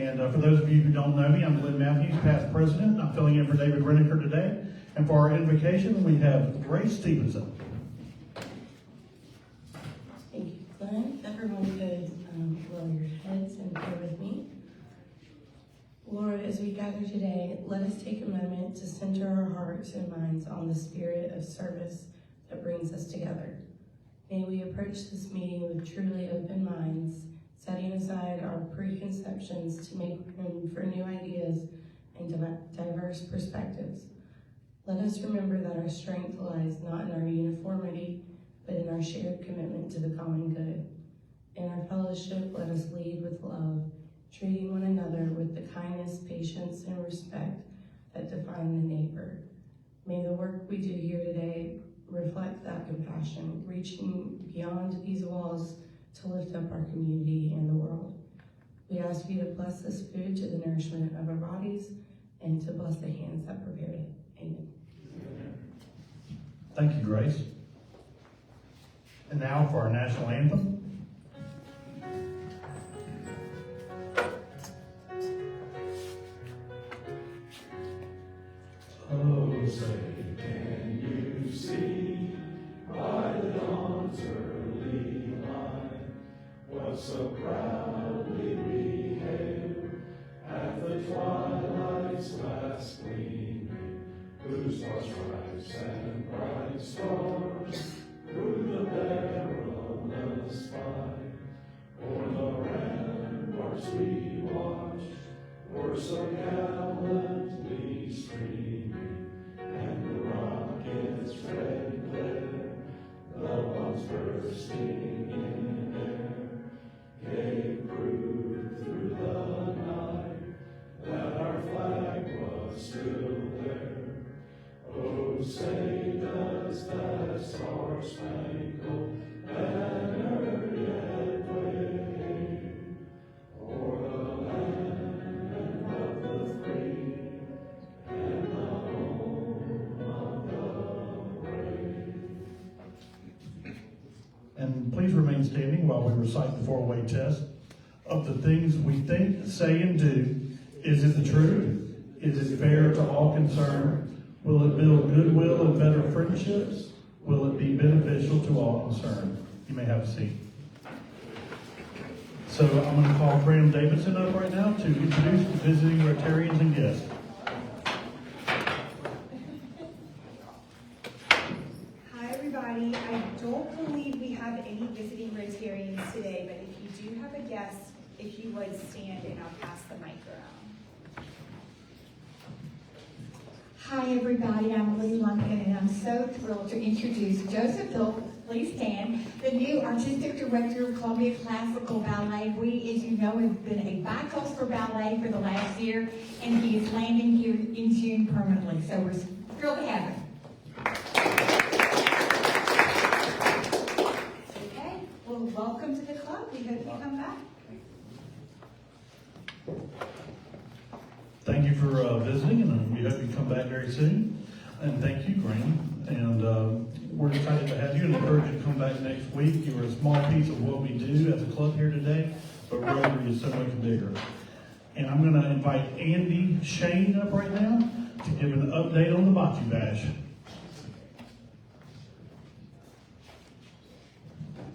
And for those of you who don't know me, I'm Glenn Matthews, past president. I'm filling in for David Reneker today. And for our invocation, we have Grace Stevenson. Thank you, Glenn. Everyone could lower your heads and pray with me. Lord, as we gather today, let us take a moment to center our hearts and minds on the spirit of service that brings us together. May we approach this meeting with truly open minds, setting aside our preconceptions to make room for new ideas and diverse perspectives. Let us remember that our strength lies not in our uniformity, but in our shared commitment to the common good. In our fellowship, let us lead with love, treating one another with the kindness, patience, and respect that define the neighbor. May the work we do here today reflect that compassion, reaching beyond these walls to lift up our community and the world. We ask you to bless this food to the nourishment of our bodies and to bless the hands that prepared it. Amen. Thank you, Grace. And now for our national anthem. Oh, say, can you see by the dawn's early light what so proudly we hailed at the twilight's last gleaming, whose stripes and bright stars through the perilous fight, o'er the ramparts we watched were so gallantly streaming, and the rocket's red glare, the bombs bursting in air, gave proof through the night that our flag was still there. Oh, say does that star-spangled banner yet wave o'er the land of the free and the home of the brave? And please remain standing while we recite the four-way test. Of the things we think, say, and do, is it the truth? Is it fair to all concerned? Will it build goodwill and better friendships? Will it be beneficial to all concerned? You may have a seat. So I'm going to call Graham Davidson up right now to introduce the visiting Rotarians and guests. Hi everybody, I don't believe we have any visiting Rotarians today, but if you do have a guest, if you would stand and I'll pass the mic around. Hi everybody, I'm Lee Lumpkin and I'm so thrilled to introduce Joseph Phillips, please stand, the new Artistic Director of Columbia Classical Ballet. We, as you know, have been a bi-coastal ballet for the last year and he is landing here in June permanently, so we're thrilled to have him. Okay, well welcome to the club, we hope you come back. Thank you for visiting, and we hope you come back very soon. And thank you, Graham. And we're excited to have you and encourage you to come back next week. You were a small piece of what we do as a club here today, but Rotary is so much bigger. And I'm going to invite Andy Shane up right now to give an update on the Bocce Bash.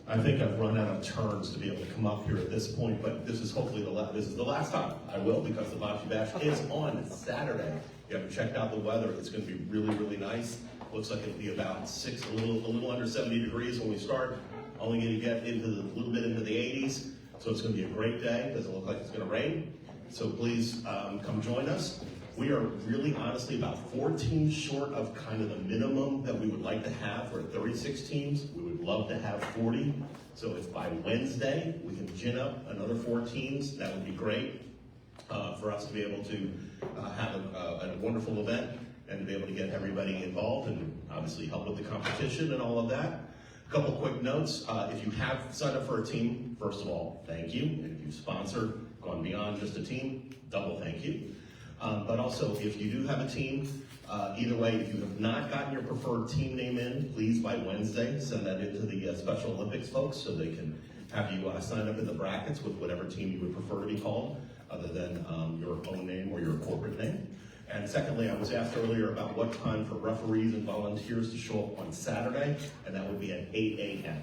I think I've run out of turns to be able to come up here at this point, but this is hopefully this is the last time I will, because the Bocce Bash is on Saturday. You haven't checked out the weather. It's going to be really, really nice. Looks like it'll be about a little under 70 degrees when we start. Only going to get into a little bit into the 80s, so it's going to be a great day. Doesn't look like it's going to rain, so please come join us. We are really honestly about 4 teams short of kind of the minimum that we would like to have. We're at 36 teams. We would love to have 40. So if by Wednesday we can gin up another 4 teams, that would be great for us to be able to have a wonderful event and to be able to get everybody involved and obviously help with the competition and all of that. A couple quick notes. If you have signed up for a team, first of all, thank you. And if you've sponsored, gone beyond just a team, double thank you. But also, if you do have a team, either way, if you have not gotten your preferred team name in, please by Wednesday send that into the Special Olympics folks so they can have you sign up in the brackets with whatever team you would prefer to be called. other than your own name or your corporate name. And secondly, I was asked earlier about what time for referees and volunteers to show up on Saturday, and that would be at 8 a.m.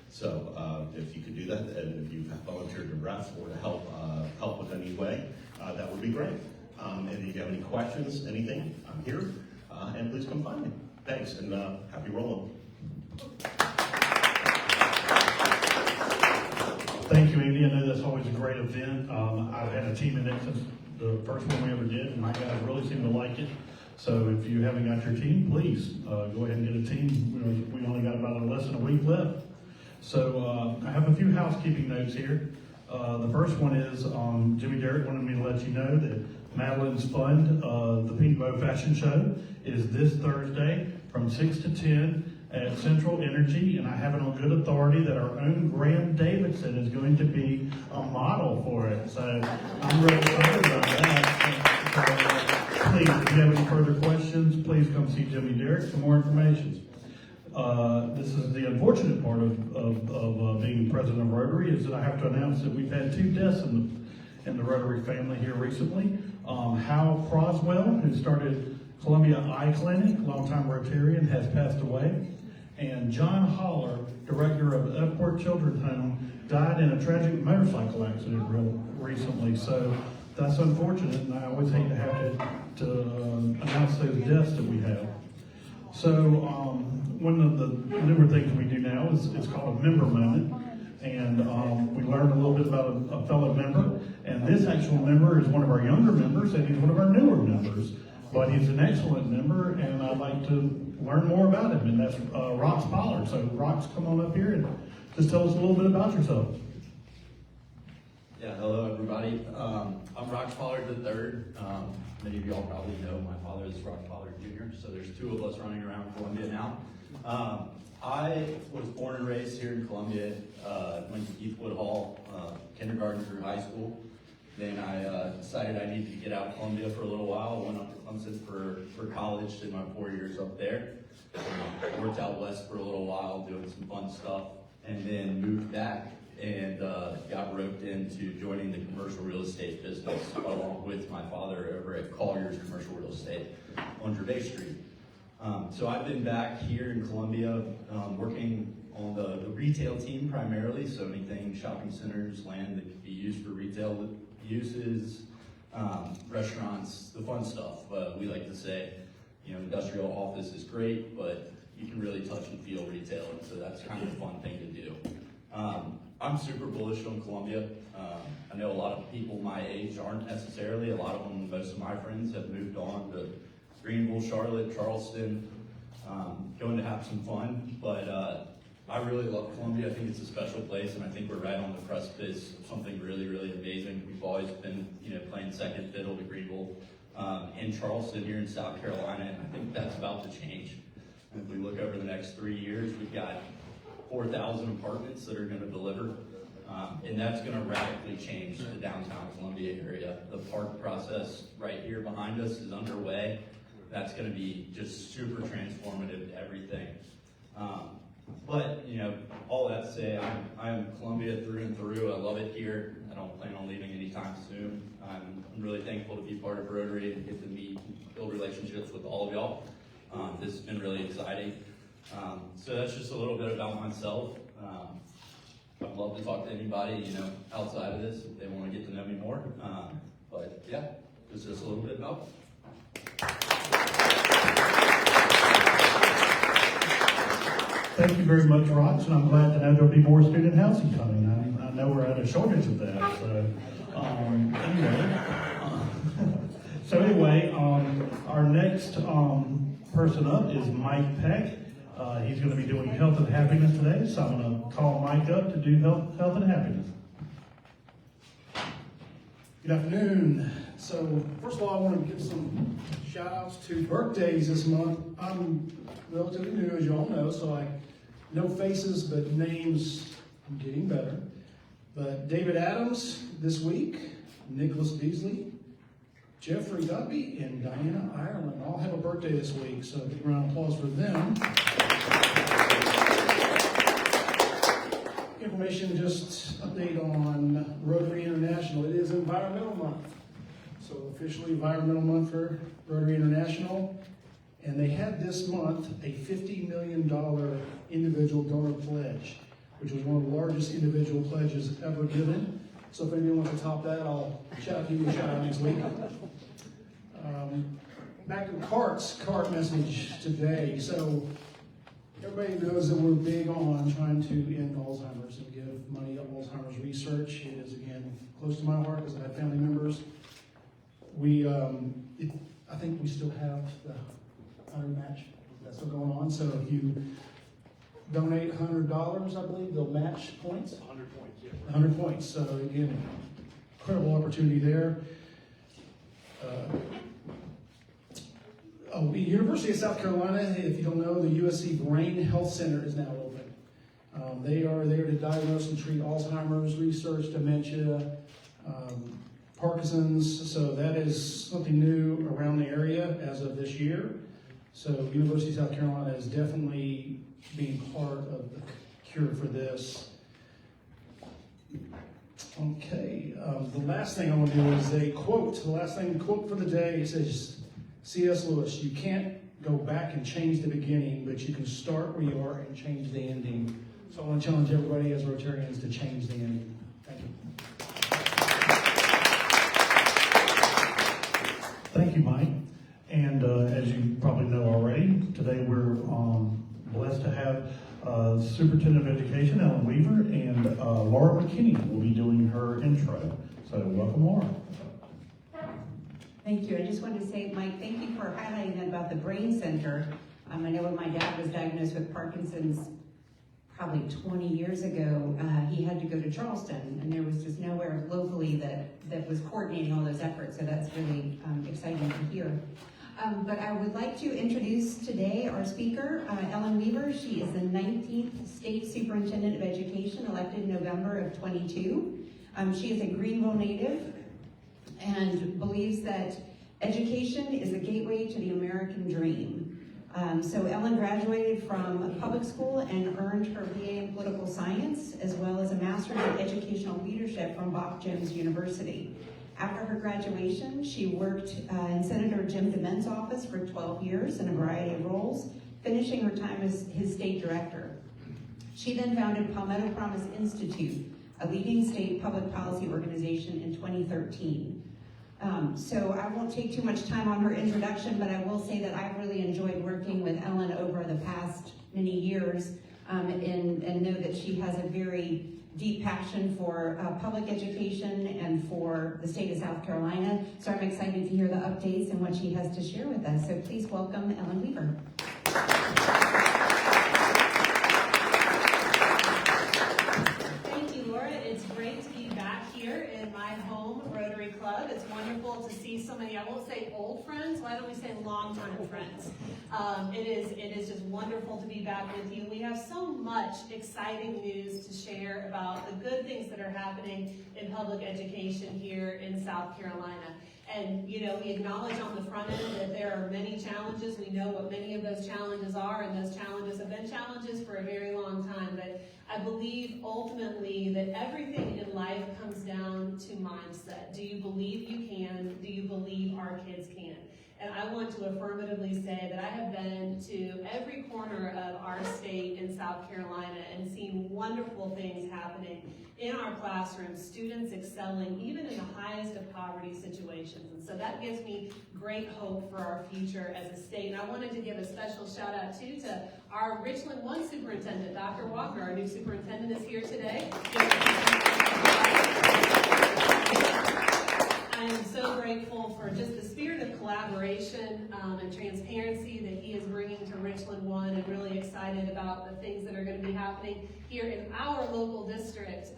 So if you could do that, and if you have volunteered to ref or to help with any way, that would be great. And if you have any questions, anything, I'm here, and please come find me. Thanks, and happy rolling. Thank you, Andy. I know that's always a great event. I've had a team in it since the first one we ever did, and my guys really seem to like it. So if you haven't got your team, please go ahead and get a team. We only got about less than a week left. So I have a few housekeeping notes here. The first one is Jimmy Derrick wanted me to let you know that Madeline's Fund, the Pink Bow Fashion Show, is this Thursday from 6 to 10 at Central Energy, and I have it on good authority that our own Graham Davidson is going to be a model for it. So I'm really excited about that. So, please, if you have any further questions, please come see Jimmy Derrick for more information. This is the unfortunate part of being president of Rotary, is that I have to announce that we've had 2 deaths in the Rotary family here recently. Hal Croswell, who started Columbia Eye Clinic, longtime Rotarian, has passed away. And John Holler, director of Upward Children's Home, died in a tragic motorcycle accident recently. So that's unfortunate, and I always hate to have to announce those deaths that we have. So one of the newer things we do now is called a member moment. And we learned a little bit about a fellow member. And this actual member is one of our younger members, and he's one of our newer members. But he's an excellent member, and I'd like to learn more about him, and that's Rox Pollard. So Rox, come on up here and just tell us a little bit about yourself. Yeah, hello everybody. I'm Rox Pollard III. Many of y'all probably know my father is Rox Pollard Jr., so there's 2 of us running around Columbia now. I was born and raised here in Columbia, went to Heathwood Hall, kindergarten through high school. Then I decided I needed to get out of Columbia for a little while. I went up to Clemson for college, did my 4 years up there. Worked out west for a little while, doing some fun stuff, and then moved back and got roped into joining the commercial real estate business along with my father over at Collier's Commercial Real Estate on Gervais Street. So I've been back here in Columbia working on the retail team primarily, so anything shopping centers, land that could be used for retail uses, restaurants, the fun stuff. We like to say, industrial office is great, but you can really touch and feel retail, and so that's kind of a fun thing to do. I'm super bullish on Columbia. I know a lot of people my age aren't necessarily. A lot of them, most of my friends have moved on to Greenville, Charlotte, Charleston, going to have some fun, but I really love Columbia. I think it's a special place, and I think we're right on the precipice of something really, really amazing. We've always been, playing second fiddle to Greenville in Charleston here in South Carolina, and I think that's about to change. And if we look over the next 3 years, we've got 4,000 apartments that are going to deliver, and that's going to radically change the downtown Columbia area. The park process right here behind us is underway. That's going to be just super transformative to everything. But, all that to say, I'm Columbia through and through. I love it here. I don't plan on leaving anytime soon. I'm really thankful to be part of Rotary and get to meet and build relationships with all of y'all. This has been really exciting. So that's just a little bit about myself. I'd love to talk to anybody, outside of this if they want to get to know me more. But yeah, it's just a little bit about me. Thank you very much, Rox, and I'm glad to know there'll be more student housing coming. I know we're at a shortage of that. So anyway, our next person up is Mike Peck. He's going to be doing health and happiness today, so I'm going to call Mike up to do health and happiness. Good afternoon. So first of all, I want to give some shout outs to birthdays this month. I'm relatively new, as you all know, so I know faces, but names I'm getting better. But David Adams this week, Nicholas Beasley, Jeffrey Guppy, and Diana Ireland all have a birthday this week, so a big round of applause for them. information, just update on Rotary International. It is Environmental Month. So officially Environmental Month for Rotary International. And they had this month a $50 million individual donor pledge, which was one of the largest individual pledges ever given. So if anyone wants to top that, I'll give you a shout out next week. Back to cart message today. So everybody knows that we're big on trying to end Alzheimer's and give money to Alzheimer's research. It is, again, close to my heart because I have family members. I think we still have the 100 match. That's still going on. So if you donate $100, I believe, they'll match points. 100 points, yeah. 100 points. So again, incredible opportunity there. The University of South Carolina, if you don't know, the USC Brain Health Center is now open. They are there to diagnose and treat Alzheimer's, research, dementia, Parkinson's. So that is something new around the area as of this year. So University of South Carolina is definitely being part of the cure for this. Okay, the last thing I want to do is a quote. The last thing, quote for the day, it says, C.S. Lewis, you can't go back and change the beginning, but you can start where you are and change the ending. So I want to challenge everybody as Rotarians to change the ending. Thank you. Thank you, Mike. And as you probably know already, today we're blessed to have Superintendent of Education, Ellen Weaver, and Laura McKinney will be doing her intro. So welcome, Laura. Thank you. I just wanted to say, Mike, thank you for highlighting that about the Brain Center. I know when my dad was diagnosed with Parkinson's probably 20 years ago, he had to go to Charleston, and there was just nowhere locally that was coordinating all those efforts, so that's really exciting to hear. But I would like to introduce today our speaker, Ellen Weaver. She is the 19th State Superintendent of Education, elected in November of 22. She is a Greenville native and believes that education is a gateway to the American dream. So Ellen graduated from public school and earned her BA in political science, as well as a master's in educational leadership from Bach Jones University. After her graduation, she worked in Senator Jim DeMent's office for 12 years in a variety of roles, finishing her time as his state director. She then founded Palmetto Promise Institute, a leading state public policy organization, in 2013. So I won't take too much time on her introduction, but I will say that I've really enjoyed working with Ellen over the past many years, and know that she has a very deep passion for public education and for the state of South Carolina. So I'm excited to hear the updates and what she has to share with us. So please welcome Ellen Weaver. Thank you, Laura. It's great to be back here in my home Rotary Club. It's wonderful to see so many, I won't say old friends, why don't we say long-time friends? It is just wonderful to be back with you. We have so much exciting news to share about the good things that are happening in public education here in South Carolina. And, you know, we acknowledge on the front end that there are many challenges. We know what many of those challenges are, and those challenges have been challenges for a very long time. But I believe ultimately that everything in life comes down to mindset. Do you believe you can? Do you believe our kids can? And I want to affirmatively say that I have been to every corner of our state in South Carolina and seen wonderful things happening in our classrooms, students excelling even in the highest of poverty situations. And so that gives me great hope for our future as a state. And I wanted to give a special shout out too to our Richland 1 superintendent, Dr. Walker. Our new superintendent is here today. I am so grateful for just the spirit of collaboration and transparency that he is bringing to Richland 1, and really excited about the things that are going to be happening here in our local district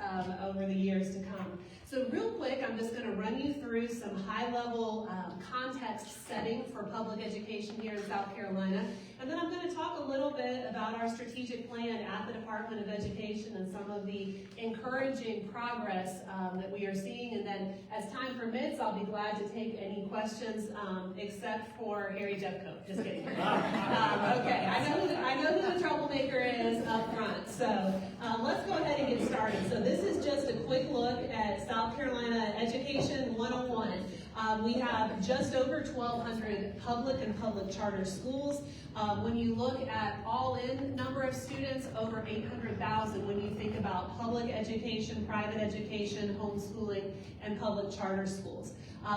over the years to come. So real quick, I'm just going to run you through some high-level context setting for public education here in South Carolina, And then I'm going to talk a little bit about our strategic plan at the Department of Education and some of the encouraging progress that we are seeing. And then as time permits, I'll be glad to take any questions except for Harry Jeffcoat. Just kidding. Okay, I know who the troublemaker is up front. So let's go ahead and get started. So this is just a quick look at South Carolina Education 101. We have just over 1,200 public and public charter schools. When you look at all-in number of students, over 800,000 when you think about public education, private education, homeschooling, and public charter schools.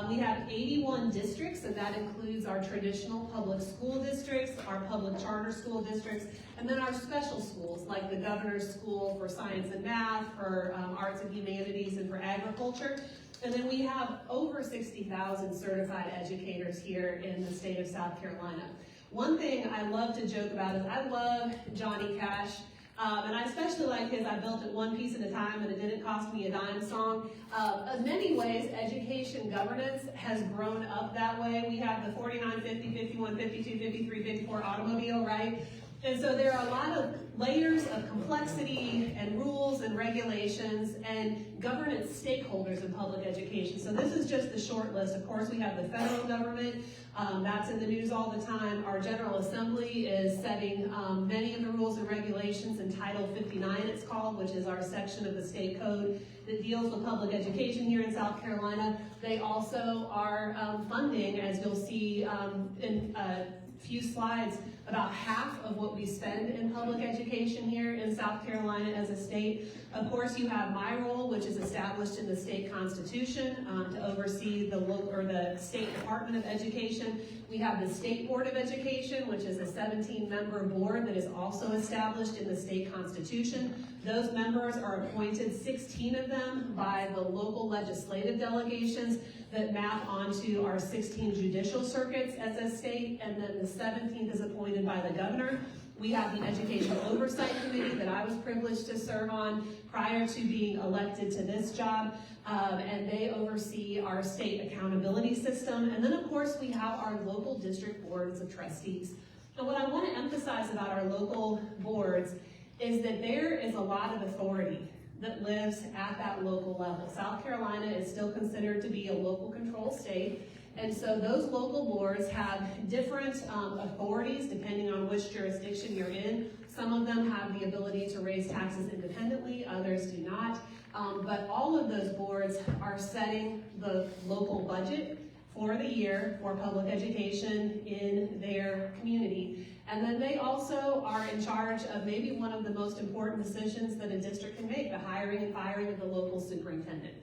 We have 81 districts, and that includes our traditional public school districts, our public charter school districts, and then our special schools, like the Governor's School for Science and Math, for Arts and Humanities, and for Agriculture. And then we have over 60,000 certified educators here in the state of South Carolina. One thing I love to joke about is I love Johnny Cash. And I especially like his I Built It One Piece at a Time and It Didn't Cost Me a Dime song. In many ways, education governance has grown up that way. We have the 49, 50, 51, 52, 53, 54 automobile, right? And so there are a lot of layers of complexity and rules and regulations and governance stakeholders in public education. So this is just the short list. Of course, we have the federal government. That's in the news all the time. Our General Assembly is setting many of the rules and regulations in Title 59, it's called, which is our section of the state code that deals with public education here in South Carolina. They also are funding, as you'll see in a few slides, about half of what we spend in public education here in South Carolina as a state. Of course, you have my role, which is established in the state constitution to oversee the local or the State Department of Education. We have the State Board of Education, which is a 17-member board that is also established in the state constitution. Those members are appointed, 16 of them, by the local legislative delegations that map onto our 16 judicial circuits as a state, and then the 17th is appointed by the governor. We have the Education Oversight Committee that I was privileged to serve on prior to being elected to this job, and they oversee our state accountability system. And then, of course, we have our local district boards of trustees. And what I want to emphasize about our local boards is that there is a lot of authority that lives at that local level. South Carolina is still considered to be a local control state, and so those local boards have different authorities depending on which jurisdiction you're in. Some of them have the ability to raise taxes independently, others do not. But all of those boards are setting the local budget for the year for public education in their community. And then they also are in charge of maybe one of the most important decisions that a district can make, the hiring and firing of the local superintendent.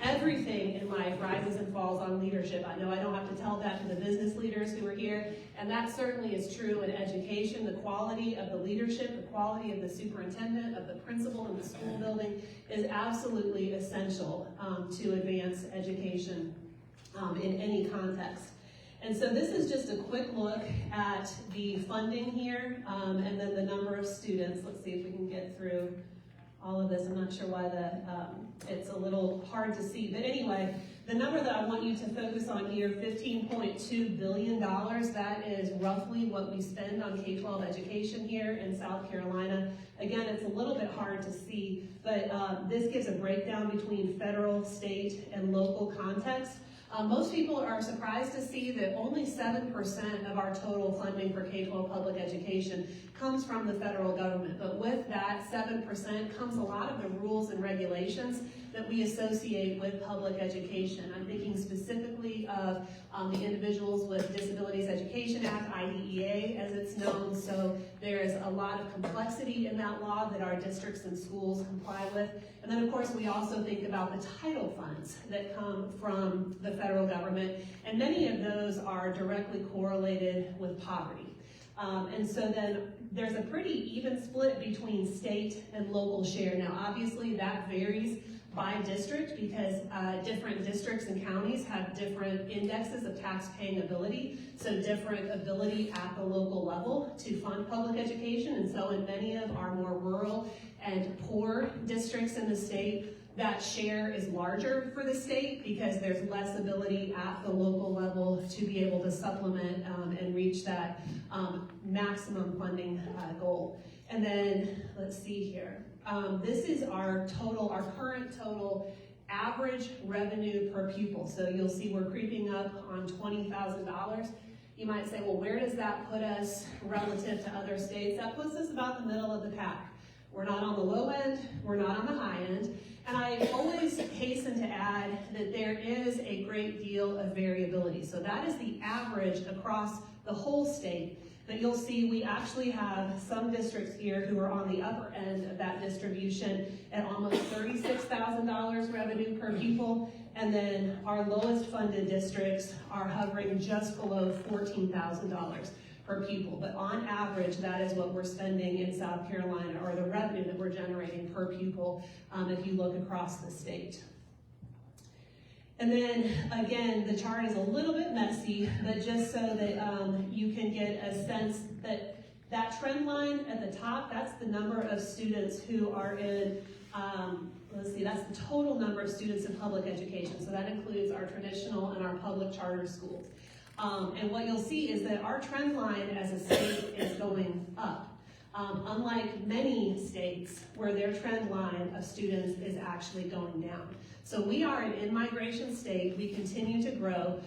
Everything in life rises and falls on leadership. I know I don't have to tell that to the business leaders who are here, and that certainly is true in education. The quality of the leadership, the quality of the superintendent, of the principal in the school building is absolutely essential to advance education in any context. And so this is just a quick look at the funding here, and then the number of students. Let's see if we can get through all of this. I'm not sure why it's a little hard to see. But anyway, the number that I want you to focus on here, $15.2 billion, that is roughly what we spend on K-12 education here in South Carolina. Again, it's a little bit hard to see, but this gives a breakdown between federal, state, and local context. Most people are surprised to see that only 7% of our total funding for K-12 public education comes from the federal government. But with that 7% comes a lot of the rules and regulations that we associate with public education. I'm thinking specifically of the Individuals with Disabilities Education Act, IDEA as it's known. So there is a lot of complexity in that law that our districts and schools comply with. And then of course we also think about the title funds that come from the federal government, and many of those are directly correlated with poverty. And so then there's a pretty even split between state and local share. Now obviously that varies by district because different districts and counties have different indexes of tax-paying ability, so different ability at the local level to fund public education. And so in many of our more rural and poor districts in the state, that share is larger for the state because there's less ability at the local level to be able to supplement and reach that maximum funding goal. And then, let's see here. This is our current total average revenue per pupil. So you'll see we're creeping up on $20,000. You might say, well, where does that put us relative to other states? That puts us about the middle of the pack. We're not on the low end, we're not on the high end. And I always hasten to add that there is a great deal of variability. So that is the average across the whole state. But you'll see we actually have some districts here who are on the upper end of that distribution at almost $36,000 revenue per pupil. And then our lowest funded districts are hovering just below $14,000 per pupil. But on average, that is what we're spending in South Carolina, or the revenue that we're generating per pupil if you look across the state. And then, again, the chart is a little bit messy, but just so that you can get a sense that that trend line at the top, that's the number of students who are in, let's see, that's the total number of students in public education. So that includes our traditional and our public charter schools. And what you'll see is that our trend line as a state is going up. Unlike many states where their trend line of students is actually going down. So we are an in-migration state. We continue to grow.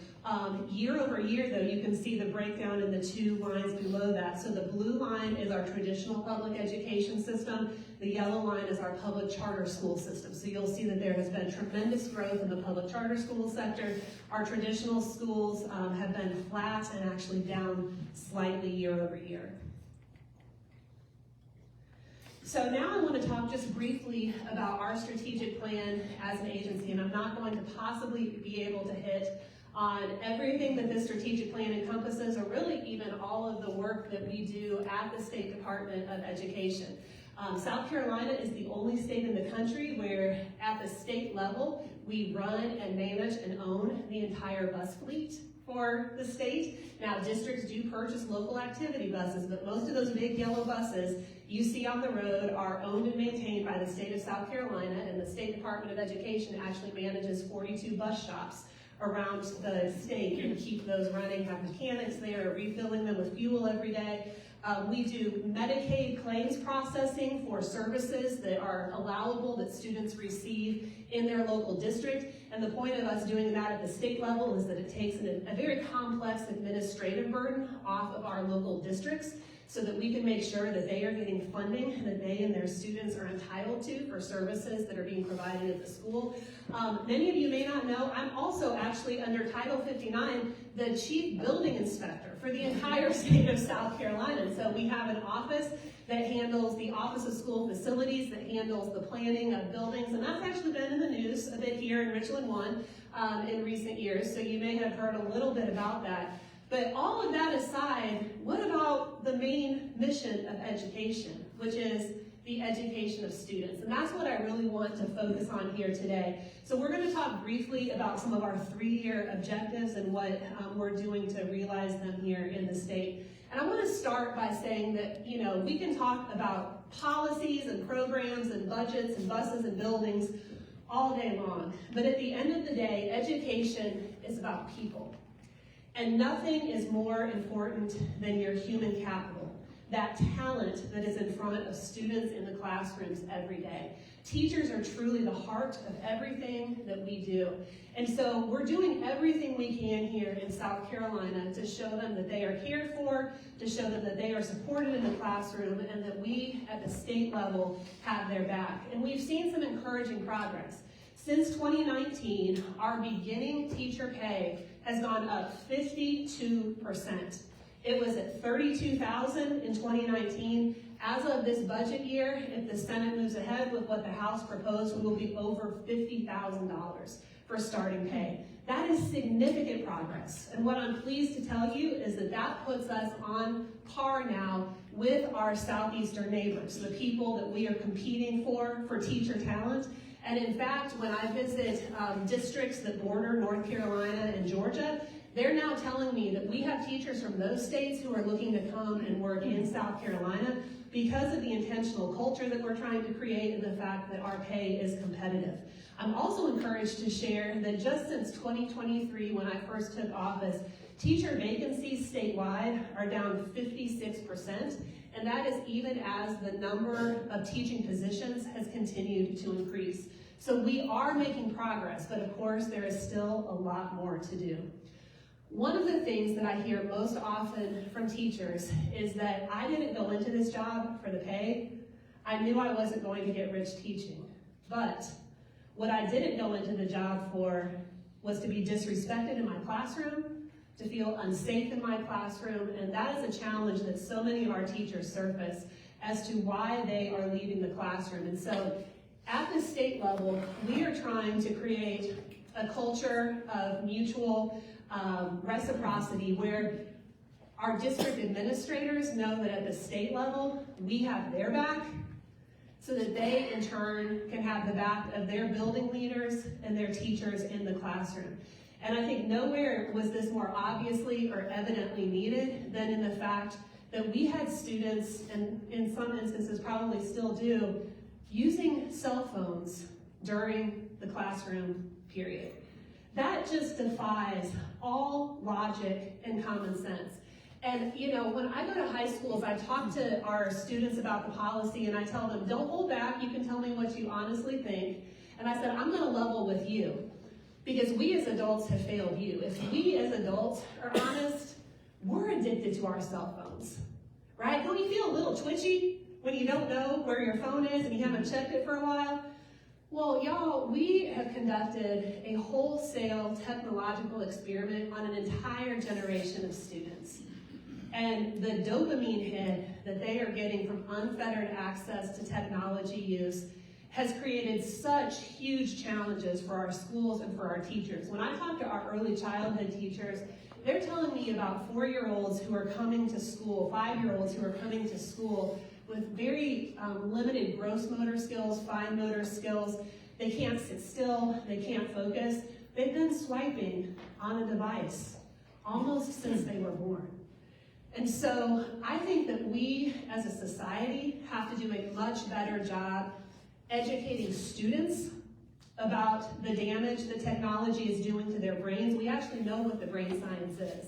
Year over year, though, you can see the breakdown in the two lines below that. So the blue line is our traditional public education system. The yellow line is our public charter school system. So you'll see that there has been tremendous growth in the public charter school sector. Our traditional schools have been flat and actually down slightly year over year. So now I want to talk just briefly about our strategic plan as an agency, and I'm not going to possibly be able to hit on everything that this strategic plan encompasses, or really even all of the work that we do at the State Department of Education. South Carolina is the only state in the country where at the state level, we run and manage and own the entire bus fleet for the state. Now, districts do purchase local activity buses, but most of those big yellow buses you see on the road are owned and maintained by the state of South Carolina, and the State Department of Education actually manages 42 bus shops around the state and keep those running, have mechanics there, refilling them with fuel every day. We do Medicaid claims processing for services that are allowable that students receive in their local district. And the point of us doing that at the state level is that it takes a very complex administrative burden off of our local districts so that we can make sure that they are getting funding that they and their students are entitled to for services that are being provided at the school. Many of you may not know, I'm also actually under Title 59, the chief building inspector for the entire state of South Carolina. And so we have an office that handles the Office of School Facilities, that handles the planning of buildings, and that's actually been in the news a bit here in Richland 1 in recent years, so you may have heard a little bit about that. But all of that aside, what about the main mission of education, which is the education of students? And that's what I really want to focus on here today. So we're going to talk briefly about some of our 3-year objectives and what we're doing to realize them here in the state. And I want to start by saying that, you know, we can talk about policies and programs and budgets and buses and buildings all day long. But at the end of the day, education is about people. And nothing is more important than your human capital, that talent that is in front of students in the classrooms every day. Teachers are truly the heart of everything that we do. And so we're doing everything we can here in South Carolina to show them that they are cared for, to show them that they are supported in the classroom, and that we at the state level have their back. And we've seen some encouraging progress. Since 2019, our beginning teacher pay has gone up 52%. It was at $32,000 in 2019. As of this budget year, if the Senate moves ahead with what the House proposed, we will be over $50,000 for starting pay. That is significant progress. And what I'm pleased to tell you is that that puts us on par now with our southeastern neighbors, the people that we are competing for teacher talent. And in fact, when I visit districts that border North Carolina and Georgia, they're now telling me that we have teachers from those states who are looking to come and work in South Carolina, because of the intentional culture that we're trying to create and the fact that our pay is competitive. I'm also encouraged to share that just since 2023, when I first took office, teacher vacancies statewide are down 56%, and that is even as the number of teaching positions has continued to increase. So we are making progress, but of course there is still a lot more to do. One of the things that I hear most often from teachers is that I didn't go into this job for the pay. I knew I wasn't going to get rich teaching. But what I didn't go into the job for was to be disrespected in my classroom, to feel unsafe in my classroom, and that is a challenge that so many of our teachers surface as to why they are leaving the classroom. And so at the state level, we are trying to create a culture of mutual reciprocity where our district administrators know that at the state level, we have their back, so that they in turn can have the back of their building leaders and their teachers in the classroom. And I think nowhere was this more obviously or evidently needed than in the fact that we had students, and in some instances probably still do, using cell phones during the classroom period. That just defies all logic and common sense. And you know, when I go to high schools, I talk to our students about the policy and I tell them, don't hold back, you can tell me what you honestly think. And I said, I'm gonna level with you, because we as adults have failed you. If we as adults are honest, we're addicted to our cell phones, right? Don't you feel a little twitchy when you don't know where your phone is and you haven't checked it for a while? Well, y'all, we have conducted a wholesale technological experiment on an entire generation of students. And the dopamine hit that they are getting from unfettered access to technology use has created such huge challenges for our schools and for our teachers. When I talk to our early childhood teachers, they're telling me about 4-year-olds who are coming to school, 5-year-olds who are coming to school with very limited gross motor skills, fine motor skills. They can't sit still, they can't focus. They've been swiping on a device almost since they were born. And so I think that we as a society have to do a much better job educating students about the damage that technology is doing to their brains. We actually know what the brain science is.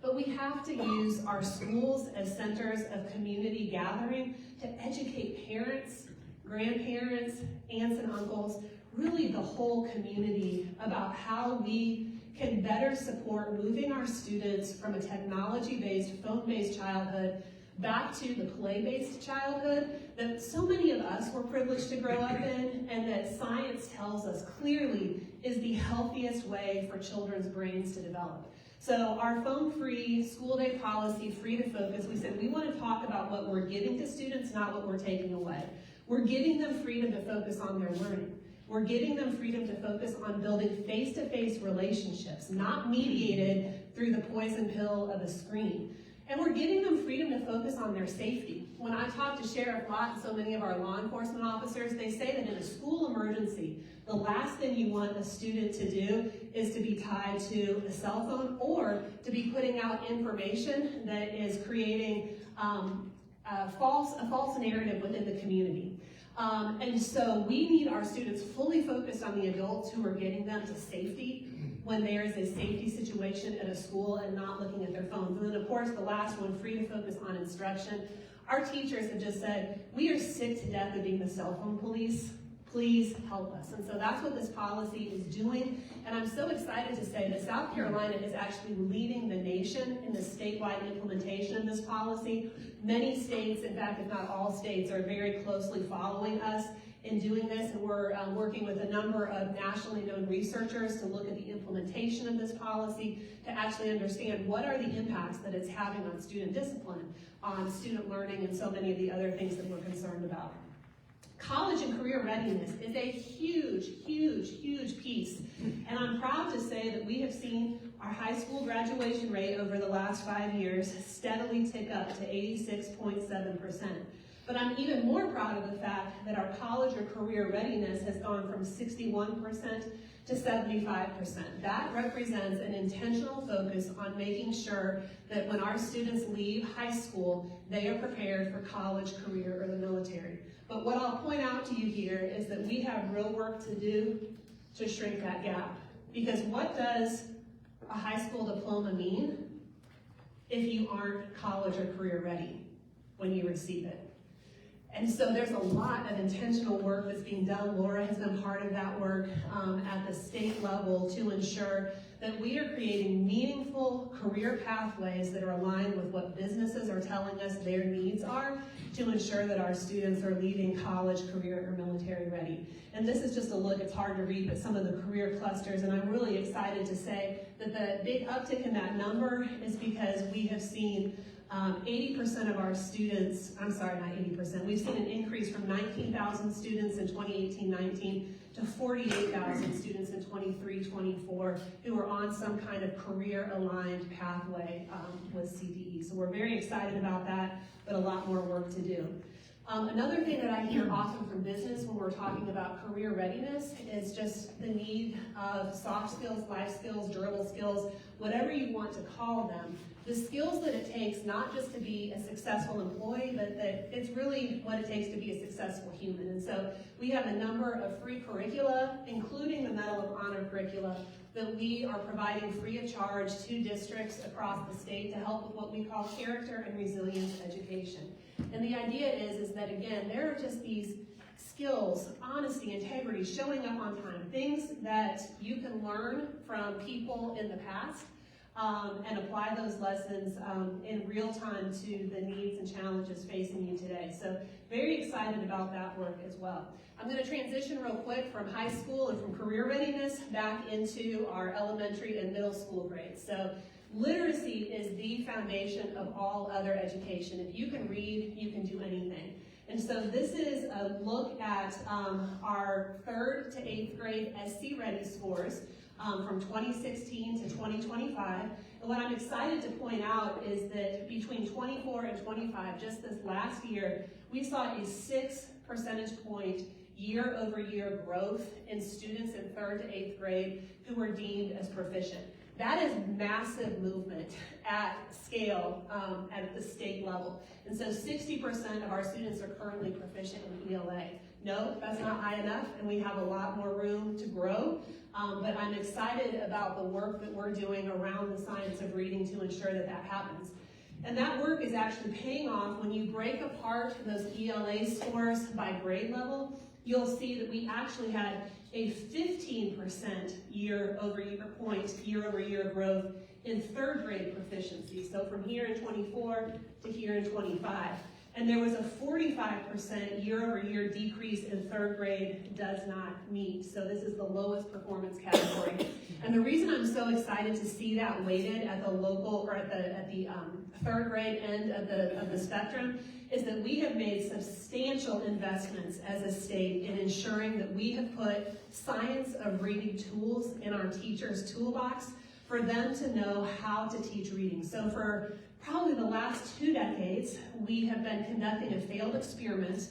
But we have to use our schools as centers of community gathering to educate parents, grandparents, aunts and uncles, really the whole community about how we can better support moving our students from a technology-based, phone-based childhood back to the play-based childhood that so many of us were privileged to grow up in, and that science tells us clearly is the healthiest way for children's brains to develop. So our phone-free school day policy, Free to Focus, we said we want to talk about what we're giving to students, not what we're taking away. We're giving them freedom to focus on their learning. We're giving them freedom to focus on building face-to-face relationships, not mediated through the poison pill of a screen. And we're giving them freedom to focus on their safety. When I talk to Sheriff Lott and so many of our law enforcement officers, they say that in a school emergency, the last thing you want a student to do is to be tied to a cell phone or to be putting out information that is creating a false narrative within the community. And so we need our students fully focused on the adults who are getting them to safety when there is a safety situation at a school and not looking at their phones. And then of course the last one, Free to Focus on instruction. Our teachers have just said, we are sick to death of being the cell phone police. Please help us. And so that's what this policy is doing. And I'm so excited to say that South Carolina is actually leading the nation in the statewide implementation of this policy. Many states, in fact, if not all states, are very closely following us in doing this. And we're working with a number of nationally known researchers to look at the implementation of this policy to actually understand what are the impacts that it's having on student discipline, on student learning, and so many of the other things that we're concerned about. College and career readiness is a huge, huge, huge piece. And I'm proud to say that we have seen our high school graduation rate over the last 5 years steadily tick up to 86.7%. But I'm even more proud of the fact that our college or career readiness has gone from 61% to 75%. That represents an intentional focus on making sure that when our students leave high school, they are prepared for college, career, or the military. But what I'll point out to you here is that we have real work to do to shrink that gap. Because what does a high school diploma mean if you aren't college or career ready when you receive it? And so there's a lot of intentional work that's being done. Laura has been part of that work at the state level to ensure that we are creating meaningful career pathways that are aligned with what businesses are telling us their needs are to ensure that our students are leaving college, career, or military ready. And this is just a look, it's hard to read, but some of the career clusters, and I'm really excited to say that the big uptick in that number is because we have seen 80% of our students, I'm sorry, not 80%, we've seen an increase from 19,000 students in 2018-19 to 48,000 students in 23-24 who are on some kind of career-aligned pathway with CDE. So we're very excited about that, but a lot more work to do. Another thing that I hear often from business when we're talking about career readiness is just the need of soft skills, life skills, durable skills, whatever you want to call them. The skills that it takes not just to be a successful employee, but that it's really what it takes to be a successful human. And so we have a number of free curricula, including the Medal of Honor curricula, that we are providing free of charge to districts across the state to help with what we call character and resilience education. And the idea is that, again, there are just these skills, honesty, integrity, showing up on time, things that you can learn from people in the past and apply those lessons in real time to the needs and challenges facing you today. So very excited about that work as well. I'm going to transition real quick from high school and from career readiness back into our elementary and middle school grades. So literacy is the foundation of all other education. If you can read, you can do anything. And so this is a look at our 3rd to 8th grade SC Ready scores from 2016 to 2025. And what I'm excited to point out is that between 24 and 25, just this last year, we saw a 6 percentage point year-over-year growth in students in 3rd to 8th grade who were deemed as proficient. That is massive movement at scale at the state level. And so 60% of our students are currently proficient in ELA. No, that's not high enough, and we have a lot more room to grow. But I'm excited about the work that we're doing around the science of reading to ensure that that happens. And that work is actually paying off. When you break apart those ELA scores by grade level, you'll see that we actually had a 15% year-over-year growth in 3rd grade proficiency. So from here in 24 to here in 25. And there was a 45% year-over-year decrease in 3rd grade does not meet. So this is the lowest performance category. And the reason I'm so excited to see that weighted at the local or at the 3rd grade end of the spectrum is that we have made substantial investments as a state in ensuring that we have put science of reading tools in our teachers' toolbox for them to know how to teach reading. So for probably the last 2 decades, we have been conducting a failed experiment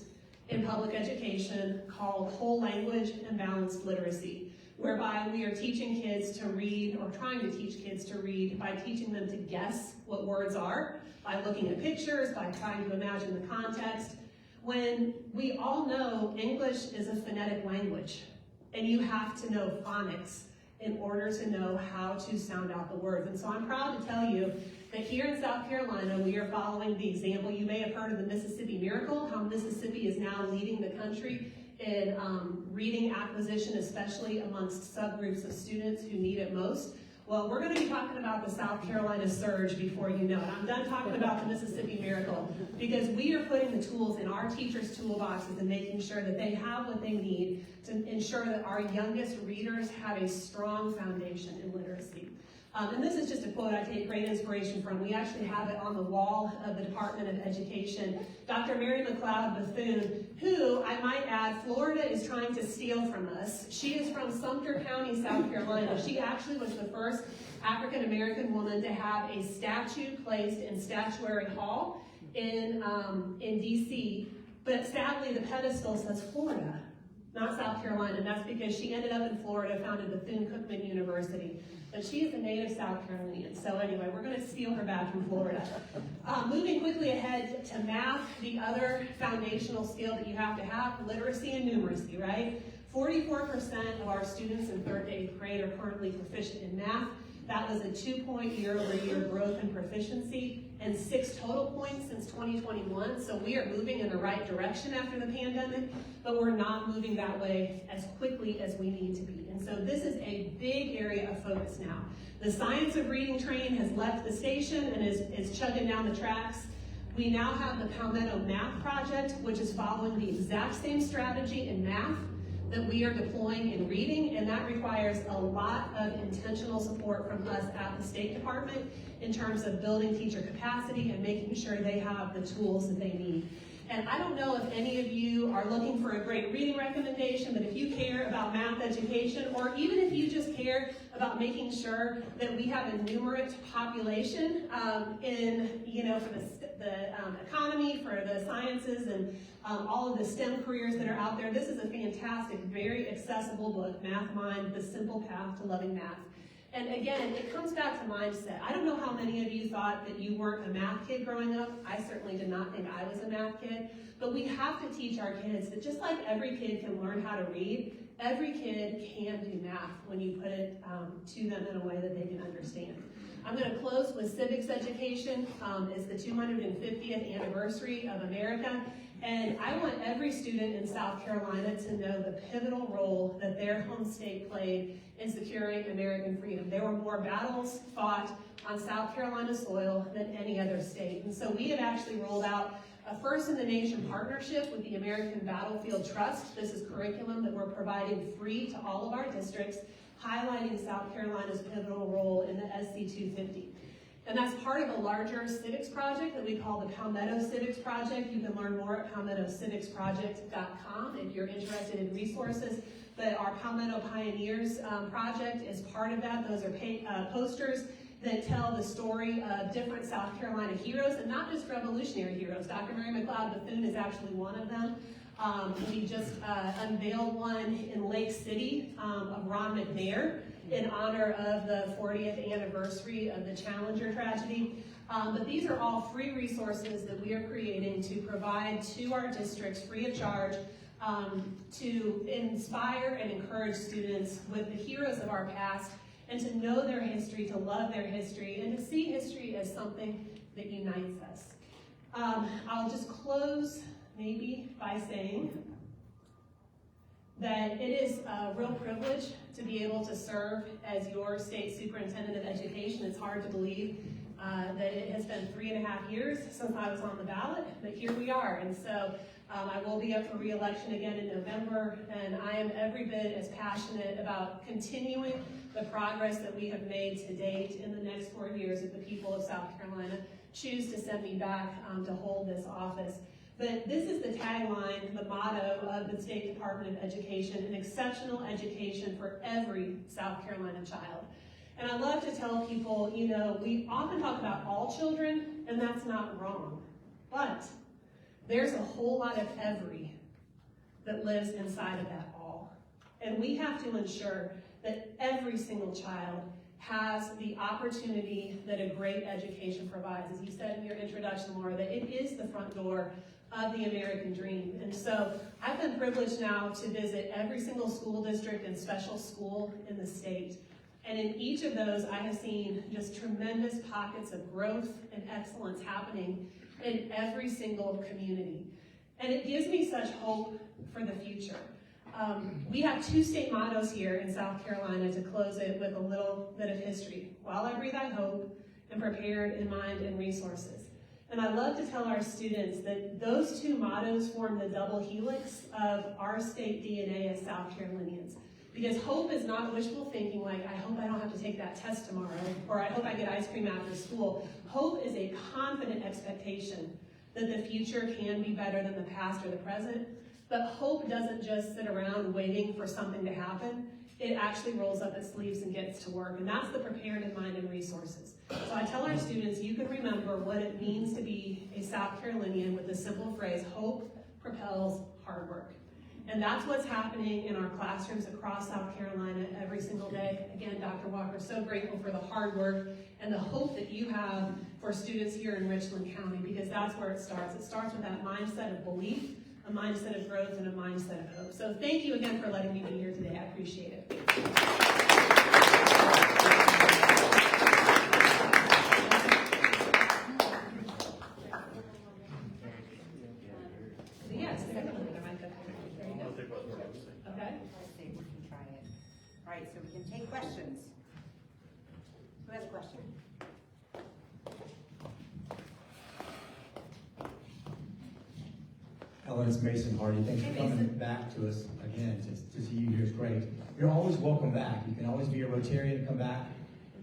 in public education called whole language and balanced literacy, whereby we are teaching kids to read, or trying to teach kids to read, by teaching them to guess what words are, by looking at pictures, by trying to imagine the context, when we all know English is a phonetic language, and you have to know phonics in order to know how to sound out the words. And so I'm proud to tell you that here in South Carolina, we are following the example. You may have heard of the Mississippi Miracle, how Mississippi is now leading the country in reading acquisition, especially amongst subgroups of students who need it most. Well, we're going to be talking about the South Carolina Surge before you know it. I'm done talking about the Mississippi Miracle because we are putting the tools in our teachers' toolboxes and making sure that they have what they need to ensure that our youngest readers have a strong foundation in literacy. And this is just a quote I take great inspiration from. We actually have it on the wall of the Department of Education. Dr. Mary McLeod Bethune, who, I might add, Florida is trying to steal from us. She is from Sumter County, South Carolina. She actually was the first African-American woman to have a statue placed in Statuary Hall in D.C. But sadly, the pedestal says Florida, not South Carolina, and that's because she ended up in Florida, founded Bethune-Cookman University. But she is a native South Carolinian. So anyway, we're going to steal her back from Florida. Moving quickly ahead to math, the other foundational skill that you have to have, literacy and numeracy, right? 44% of our students in 3rd to 8th grade are currently proficient in math. That was a 2-point year-over-year growth in proficiency and 6 total points since 2021. So we are moving in the right direction after the pandemic, but we're not moving that way as quickly as we need to be. And so this is a big area of focus now. The science of reading train has left the station and is chugging down the tracks. We now have the Palmetto Math Project, which is following the exact same strategy in math that we are deploying in reading, and that requires a lot of intentional support from us at the State Department in terms of building teacher capacity and making sure they have the tools that they need. And I don't know if any of you are looking for a great reading recommendation, but if you care about math education, or even if you just care about making sure that we have a numerate population for the economy, for the sciences, and all of the STEM careers that are out there, this is a fantastic, very accessible book, Math Mind, The Simple Path to Loving Math. And again, it comes back to mindset. I don't know how many of you thought that you weren't a math kid growing up. I certainly did not think I was a math kid. But we have to teach our kids that just like every kid can learn how to read, every kid can do math when you put it to them in a way that they can understand. I'm going to close with civics education. It's the 250th anniversary of America. And I want every student in South Carolina to know the pivotal role that their home state played in securing American freedom. There were more battles fought on South Carolina soil than any other state. And so we have actually rolled out a first-in-the-nation partnership with the American Battlefield Trust. This is curriculum that we're providing free to all of our districts, highlighting South Carolina's pivotal role in the SC 250. And that's part of a larger civics project that we call the Palmetto Civics Project. You can learn more at palmettocivicsproject.com if you're interested in resources. But our Palmetto Pioneers project is part of that. Those are posters that tell the story of different South Carolina heroes, and not just revolutionary heroes. Dr. Mary McLeod Bethune is actually one of them. We just unveiled one in Lake City of Ron McNair in honor of the 40th anniversary of the Challenger tragedy. But these are all free resources that we are creating to provide to our districts free of charge to inspire and encourage students with the heroes of our past and to know their history, to love their history, and to see history as something that unites us. I'll just close maybe by saying that it is a real privilege to be able to serve as your state superintendent of education. It's hard to believe that it has been 3.5 years since I was on the ballot, but here we are. And so I will be up for re-election again in November, and I am every bit as passionate about continuing the progress that we have made to date in the next 4 years if the people of South Carolina choose to send me back to hold this office. But this is the tagline, the motto of the State Department of Education, an exceptional education for every South Carolina child. And I love to tell people, you know, we often talk about all children, and that's not wrong. But there's a whole lot of every that lives inside of that all. And we have to ensure that every single child has the opportunity that a great education provides. As you said in your introduction, Laura, that it is the front door of the American dream. And so I've been privileged now to visit every single school district and special school in the state. And in each of those, I have seen just tremendous pockets of growth and excellence happening in every single community. And it gives me such hope for the future. We have 2 state mottos here in South Carolina to close it with a little bit of history. While I breathe, I hope, and prepared in mind and resources. And I love to tell our students that those 2 mottos form the double helix of our state DNA as South Carolinians. Because hope is not wishful thinking like, I hope I don't have to take that test tomorrow, or I hope I get ice cream after school. Hope is a confident expectation that the future can be better than the past or the present. But hope doesn't just sit around waiting for something to happen. It actually rolls up its sleeves and gets to work. And that's the prepared in mind and resources. So I tell our students, you can remember what it means to be a South Carolinian with the simple phrase, hope, propels hard work. And that's what's happening in our classrooms across South Carolina every single day. Again, Dr. Walker, so grateful for the hard work and the hope that you have for students here in Richland County, because that's where it starts. It starts with that mindset of belief, a mindset of growth, and a mindset of hope. So thank you again for letting me be here today. I appreciate it. Yes, there you go. Okay. Let's see, we can try it. All right, so we can take questions. Who has a question? Ellen, it's Mason Hardy. Thanks for coming back to us again. To see you here is great. You're always welcome back. You can always be a Rotarian and come back.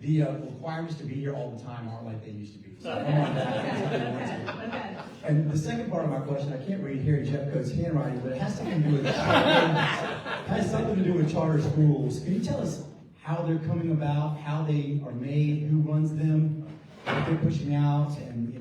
The requirements to be here all the time aren't like they used to be. So come on back anytime you want to. And the second part of my question, I can't read Harry Jeffcoat's handwriting, but it has something to do with charter schools. Can you tell us how they're coming about, how they are made, who runs them, what they're pushing out, and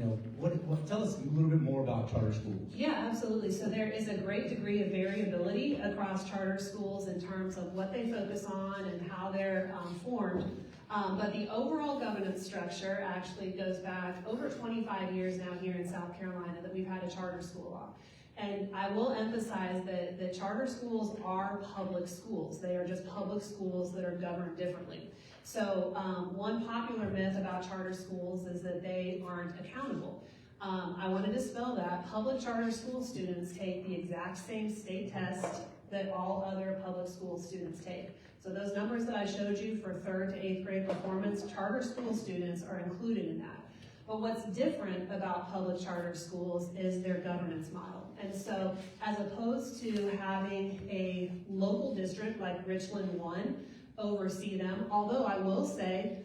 tell us a little bit more about charter schools. Yeah, absolutely. So there is a great degree of variability across charter schools in terms of what they focus on and how they're formed. But the overall governance structure actually goes back over 25 years now here in South Carolina that we've had a charter school law. And I will emphasize that the charter schools are public schools. They are just public schools that are governed differently. So one popular myth about charter schools is that they aren't accountable. I want to dispel that. Public charter school students take the exact same state test that all other public school students take. So those numbers that I showed you for 3rd to 8th grade performance, charter school students are included in that. But what's different about public charter schools is their governance model. And so as opposed to having a local district like Richland 1 oversee them, although I will say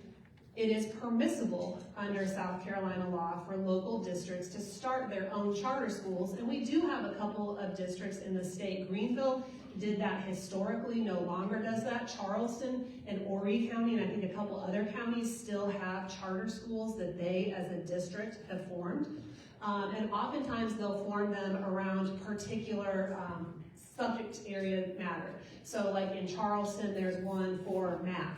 it is permissible under South Carolina law for local districts to start their own charter schools, and we do have a couple of districts in the state. Greenville did that historically, no longer does that. Charleston and Horry County, and I think a couple other counties still have charter schools that they as a district have formed. And oftentimes they'll form them around particular subject area matter. So like in Charleston, there's one for math.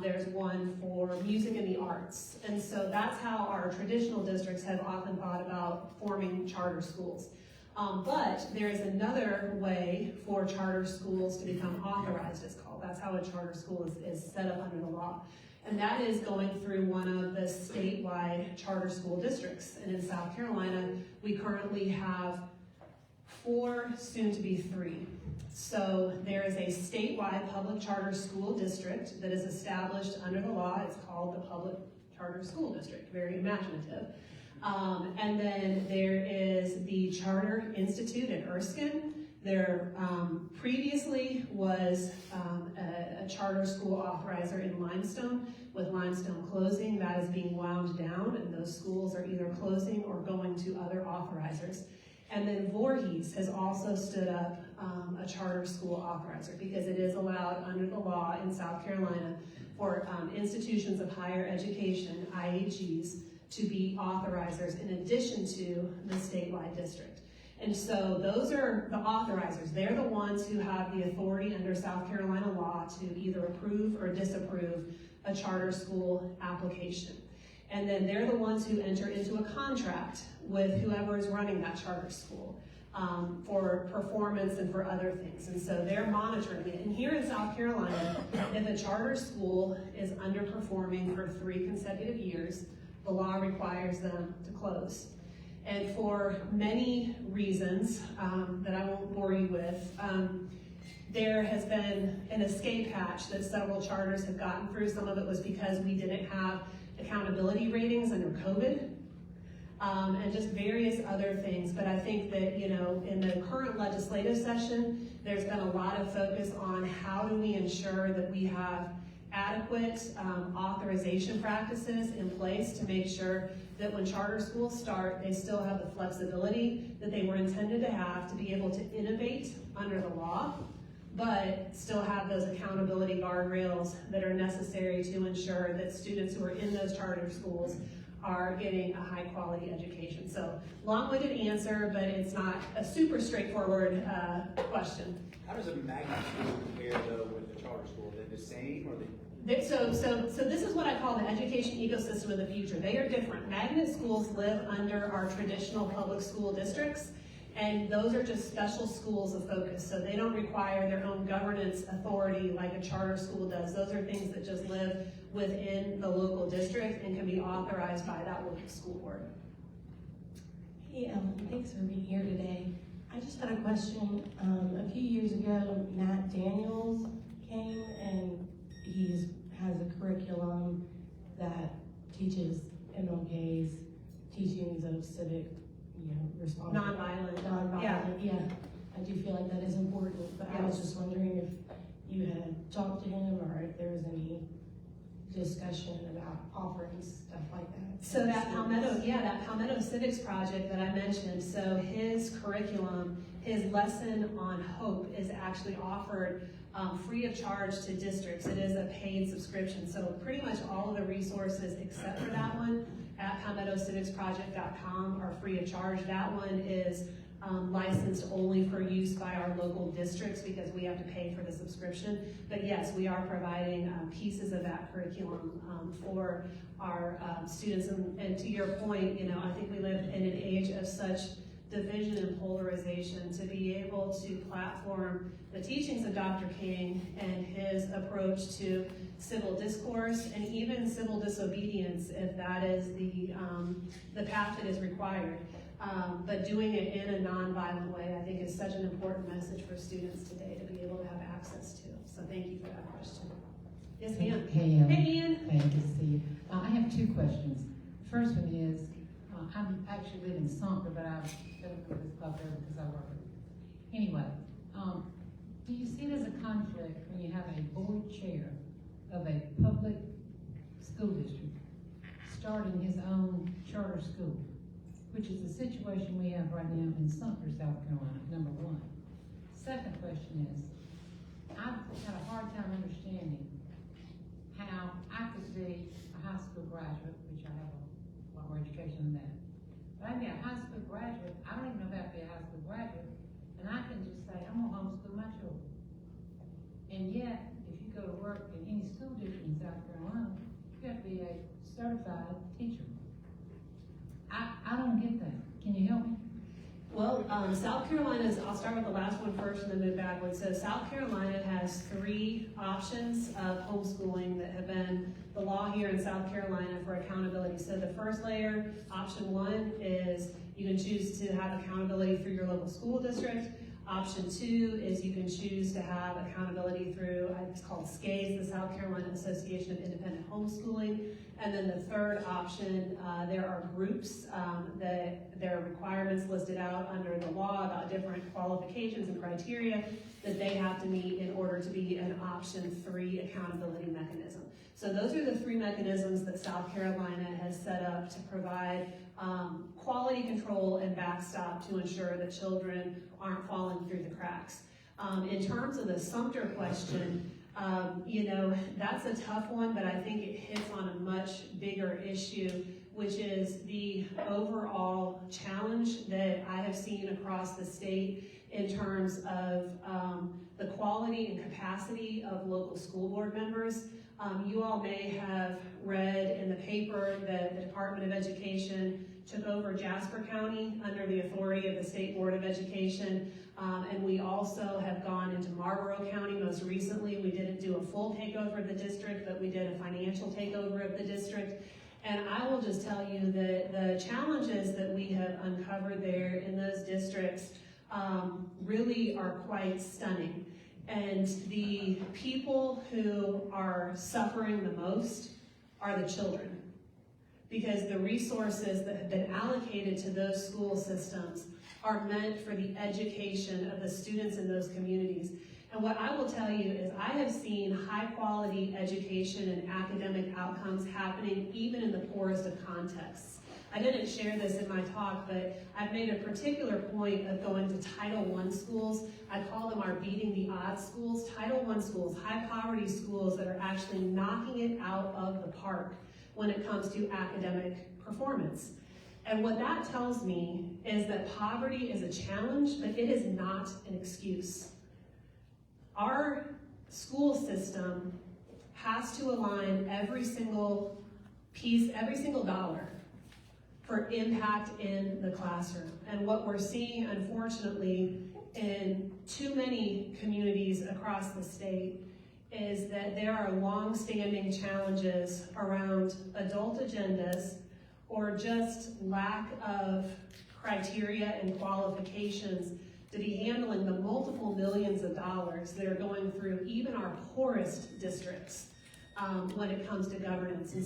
There's one for music and the arts. And so that's how our traditional districts have often thought about forming charter schools. But there is another way for charter schools to become authorized, it's called. That's how a charter school is set up under the law. And that is going through one of the statewide charter school districts. And in South Carolina, we currently have 4, soon to be 3. So there is a statewide public charter school district that is established under the law. It's called the Public Charter School District, very imaginative. And then there is the Charter Institute at Erskine. There previously was a charter school authorizer in Limestone. With Limestone closing, that is being wound down, and those schools are either closing or going to other authorizers. And then Voorhees has also stood up a charter school authorizer, because it is allowed under the law in South Carolina for institutions of higher education, IHEs, to be authorizers in addition to the statewide district. And so those are the authorizers. They're the ones who have the authority under South Carolina law to either approve or disapprove a charter school application. And then they're the ones who enter into a contract with whoever is running that charter school for performance and for other things. And so they're monitoring it. And here in South Carolina, if a charter school is underperforming for 3 consecutive years, the law requires them to close. And for many reasons that I won't bore you with, there has been an escape hatch that several charters have gotten through. Some of it was because we didn't have accountability ratings under COVID, and just various other things. But I think that, in the current legislative session, there's been a lot of focus on how do we ensure that we have adequate authorization practices in place to make sure that when charter schools start, they still have the flexibility that they were intended to have to be able to innovate under the law, but still have those accountability guardrails that are necessary to ensure that students who are in those charter schools are getting a high quality education. So long-winded answer, but it's not a super straightforward question. How does a magnet school compare though with the charter school? Are they the same or So this is what I call the education ecosystem of the future. They are different. Magnet schools live under our traditional public school districts, and those are just special schools of focus. So they don't require their own governance authority like a charter school does. Those are things that just live within the local district and can be authorized by that local school board. Hey, thanks for being here today. I just had a question. A few years ago, Matt Daniels came and he has a curriculum that teaches MLK's teachings of civic, responsibility. Nonviolent. Yeah. I do feel like that is important, but I was just wondering if you had talked to him or if there was any discussion about offering stuff like that. So that Palmetto Civics project that I mentioned, so his curriculum, his lesson on hope is actually offered free of charge to districts. It is a paid subscription. So pretty much all of the resources except for that one at palmettocivicsproject.com are free of charge. That one is licensed only for use by our local districts because we have to pay for the subscription. But yes, we are providing pieces of that curriculum for our students. And to your point, I think we live in an age of such division and polarization. To be able to platform the teachings of Dr. King and his approach to civil discourse and even civil disobedience, if that is the path that is required. But doing it in a nonviolent way, I think is such an important message for students today to be able to have access to. So thank you for that question. Yes, ma'am. Hey, Ian. Hey, good to see you. I have two questions. First one is, I actually live in Sumter, but I've been with this club there because I work with it. Anyway, do you see it as a conflict when you have a board chair of a public school district starting his own charter school, which is the situation we have right now in Sumter, South Carolina, number one. Second question is, I've had a hard time understanding how I could be a high school graduate, which I have a lot more education than that. But I can be a high school graduate, I don't even know if I have to be a high school graduate, and I can just say, I'm gonna homeschool my children. And yet, if you go to work in any school district in South Carolina, you have to be a certified teacher. I don't get that. Can you help me? Well, South Carolina's, I'll start with the last one first and then move backwards. So South Carolina has 3 options of homeschooling that have been the law here in South Carolina for accountability. So the first layer, option 1, is you can choose to have accountability through your local school district. Option 2 is you can choose to have accountability through, it's called SCAIS, the South Carolina Association of Independent Homeschooling. And then the third option, there are groups that there are requirements listed out under the law about different qualifications and criteria that they have to meet in order to be an option 3 accountability mechanism. So those are the 3 mechanisms that South Carolina has set up to provide quality control and backstop to ensure that children aren't falling through the cracks. In terms of the Sumter question, that's a tough one, but I think it hits on a much bigger issue, which is the overall challenge that I have seen across the state in terms of the quality and capacity of local school board members. You all may have read in the paper that the Department of Education took over Jasper County under the authority of the State Board of Education. And we also have gone into Marlborough County most recently. We didn't do a full takeover of the district, but we did a financial takeover of the district. And I will just tell you that the challenges that we have uncovered there in those districts really are quite stunning. And the people who are suffering the most are the children, because the resources that have been allocated to those school systems are meant for the education of the students in those communities. And what I will tell you is I have seen high quality education and academic outcomes happening even in the poorest of contexts. I didn't share this in my talk, but I've made a particular point of going to Title I schools. I call them our beating the odds schools. Title I schools, high poverty schools that are actually knocking it out of the park when it comes to academic performance. And what that tells me is that poverty is a challenge, but it is not an excuse. Our school system has to align every single piece, every single dollar for impact in the classroom. And what we're seeing, unfortunately, in too many communities across the state is that there are long-standing challenges around adult agendas or just lack of criteria and qualifications to be handling the multiple millions of dollars that are going through even our poorest districts when it comes to governance. And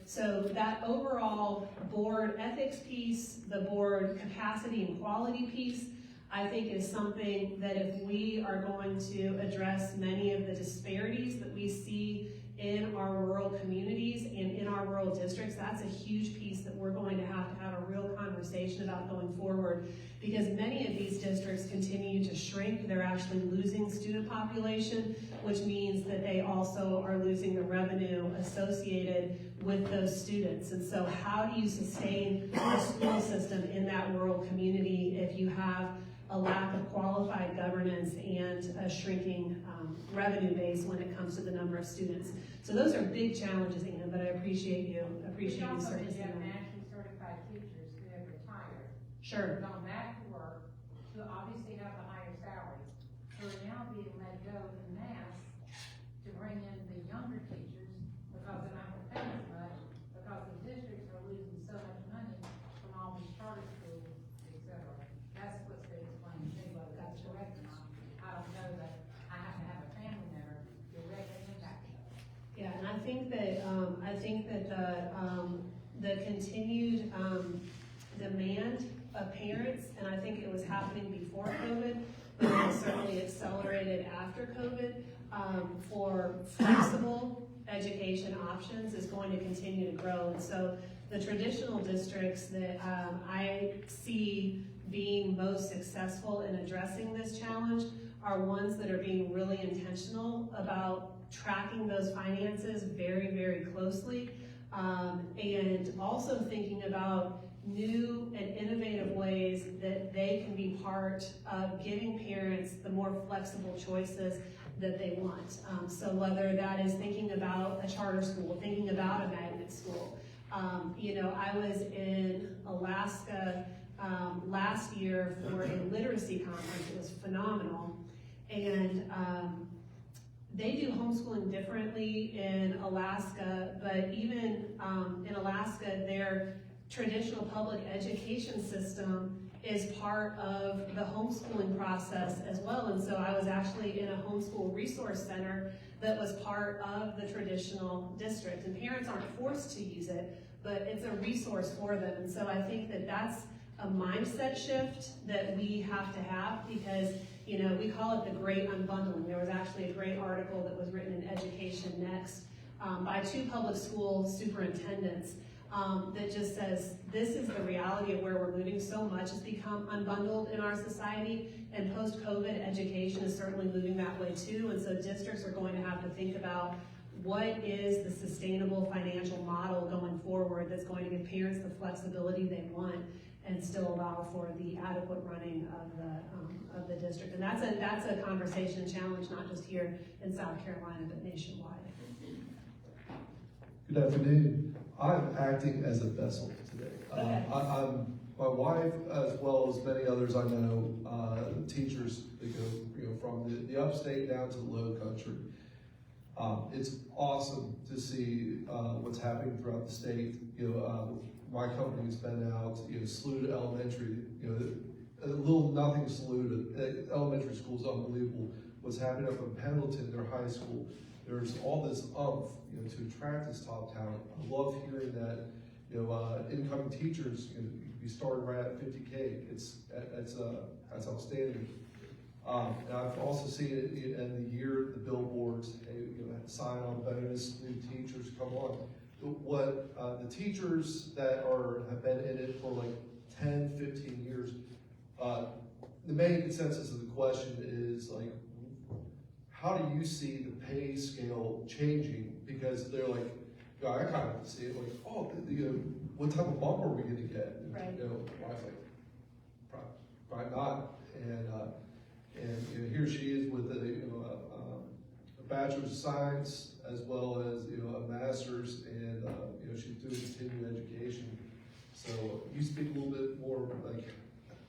so that overall board ethics piece, the board capacity and quality piece, I think is something that if we are going to address many of the disparities that we see in our rural communities and in our rural districts, that's a huge piece that we're going to have a real conversation about going forward, because many of these districts continue to shrink. They're actually losing student population, which means that they also are losing the revenue associated with those students. And so how do you sustain a school system in that rural community if you have a lack of qualified governance and a shrinking revenue base when it comes to the number of students? So those are big challenges, Anna, but I appreciate you surfacing them. nationally certified teachers who have retired. Sure. Gone back to work, who obviously have a higher salary, who are now being let go in mass to bring in the younger teachers because they're not going to pay as much, because the districts are losing so much money from all these charter schools, et cetera. That's what's been explained to me, whether that's correct or not. I don't know, that I have to have a family member directly impacted. Yeah, and I think that the continued demand of parents, and I think it was happening before COVID, but it was certainly accelerated after COVID, for flexible education options is going to continue to grow. And so the traditional districts that I see being most successful in addressing this challenge are ones that are being really intentional about tracking those finances very, very closely, and also thinking about new and innovative ways that they can be part of giving parents the more flexible choices that they want. So whether that is thinking about a charter school, thinking about a magnet school. I was in Alaska last year for a literacy conference. It was phenomenal. And they do homeschooling differently in Alaska, but even in Alaska, their traditional public education system is part of the homeschooling process as well. And so I was actually in a homeschool resource center that was part of the traditional district. And parents aren't forced to use it, but it's a resource for them. And so I think that that's a mindset shift that we have to have, because we call it the great unbundling. There was actually a great article that was written in Education Next by 2 public school superintendents that just says this is the reality of where we're moving. So much has become unbundled in our society, and post-COVID education is certainly moving that way too. And so districts are going to have to think about what is the sustainable financial model going forward that's going to give parents the flexibility they want and still allow for the adequate running of the district. And that's a conversation and challenge, not just here in South Carolina, but nationwide. Good afternoon. I'm acting as a vessel today. Okay. I'm my wife, as well as many others I know, teachers that go from the upstate down to the low country. It's awesome to see what's happening throughout the state. My company's been out, Saluda Elementary, a little nothing Saluda. Elementary school is unbelievable. What's happening up in Pendleton, their high school, there's all this to attract this top talent. I love hearing that, incoming teachers be starting right at 50K. That's outstanding. And I've also seen it in the year, the billboards, sign-on bonus, new teachers come on. What the teachers that have been in it for like 10, 15 years, the main consensus of the question is like, how do you see the pay scale changing? Because they're like, I kind of see it like, oh, what type of bump are we gonna get? And, Right. wife's like, probably not. And here she is with a bachelor's of science as well as a master's, and she's doing continuing education. So you speak a little bit more like,